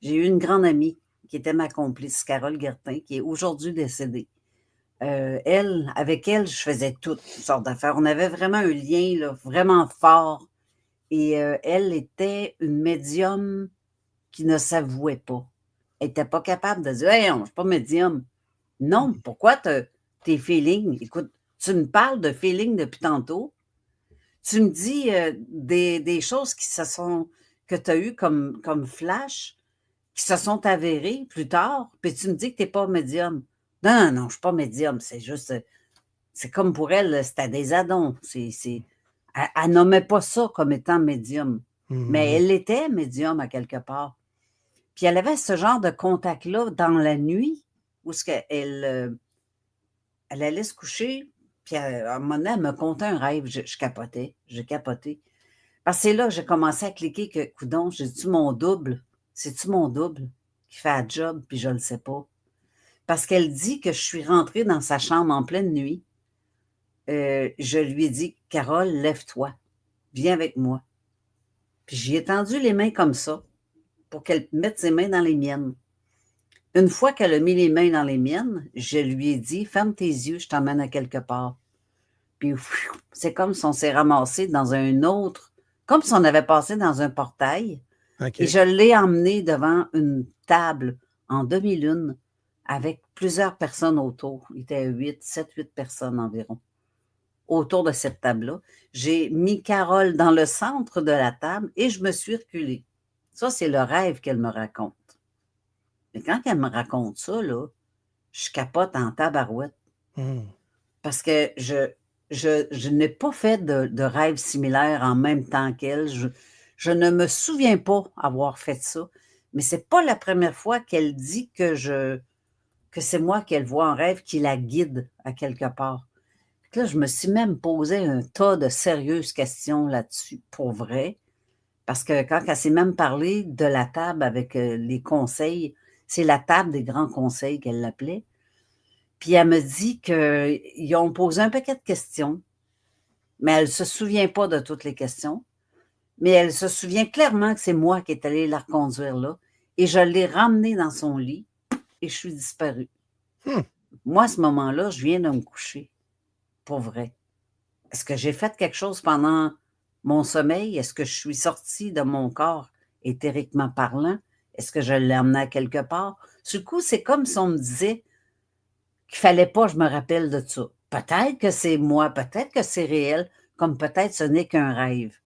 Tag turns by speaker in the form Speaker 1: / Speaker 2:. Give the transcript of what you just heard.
Speaker 1: J'ai eu une grande amie qui était ma complice, Carole Guertin, qui est aujourd'hui décédée. Avec elle, je faisais toutes sortes d'affaires. On avait vraiment un lien là, vraiment fort. Et elle était une médium qui ne s'avouait pas. Elle n'était pas capable de dire hey, on, je ne suis pas médium. Non, pourquoi tes feelings? Écoute, tu me parles de feelings depuis tantôt. Tu me dis des choses que tu as eues comme flash, qui se sont avérées plus tard, puis tu me dis que tu n'es pas médium. Non, non, non, je ne suis pas médium. C'est juste, c'est comme pour elle, c'était des addons. Elle nommait pas ça comme étant médium. Mais
Speaker 2: Mhm.
Speaker 1: elle était médium à quelque part. Puis elle avait ce genre de contact-là dans la nuit, où elle allait se coucher, puis à un moment donné, elle me contait un rêve. Je capotais, je capotais. Parce que c'est là que j'ai commencé à cliquer que, coudonc, j'ai-tu mon double? C'est-tu mon double qui fait un job, puis je ne le sais pas? Parce qu'elle dit que je suis rentrée dans sa chambre en pleine nuit. Je lui ai dit, Carole, lève-toi, viens avec moi. Puis j'y ai tendu les mains comme ça pour qu'elle mette ses mains dans les miennes. Une fois qu'elle a mis les mains dans les miennes, je lui ai dit, ferme tes yeux, je t'emmène à quelque part. Puis c'est comme si on s'est ramassé dans un autre, comme si on avait passé dans un portail. Et
Speaker 2: OK.
Speaker 1: je l'ai emmené devant une table en demi-lune avec plusieurs personnes autour. Il était 7, 8 personnes environ autour de cette table-là. J'ai mis Carole dans le centre de la table et je me suis reculée. Ça, c'est le rêve qu'elle me raconte. Mais quand elle me raconte ça, là, je capote en tabarouette
Speaker 2: Mhm.
Speaker 1: parce que je n'ai pas fait de rêve similaire en même temps qu'elle. Je ne me souviens pas avoir fait ça, mais c'est pas la première fois qu'elle dit que c'est moi qu'elle voit en rêve qui la guide à quelque part. Là, je me suis même posé un tas de sérieuses questions là-dessus, pour vrai, parce que quand elle s'est même parlé de la table avec les conseils, c'est la table des grands conseils qu'elle l'appelait, puis elle me dit qu'ils ont posé un paquet de questions, mais elle ne se souvient pas de toutes les questions, mais elle se souvient clairement que c'est moi qui est allée la reconduire là, et je l'ai ramenée dans son lit, et je suis disparue.
Speaker 2: Hmm.
Speaker 1: Moi, à ce moment-là, je viens de me coucher, pour vrai. Est-ce que j'ai fait quelque chose pendant mon sommeil? Est-ce que je suis sortie de mon corps éthériquement parlant? Est-ce que je l'ai emmené à quelque part? Du coup, c'est comme si on me disait qu'il fallait pas que je me rappelle de ça. Peut-être que c'est moi, peut-être que c'est réel, comme peut-être ce n'est qu'un rêve.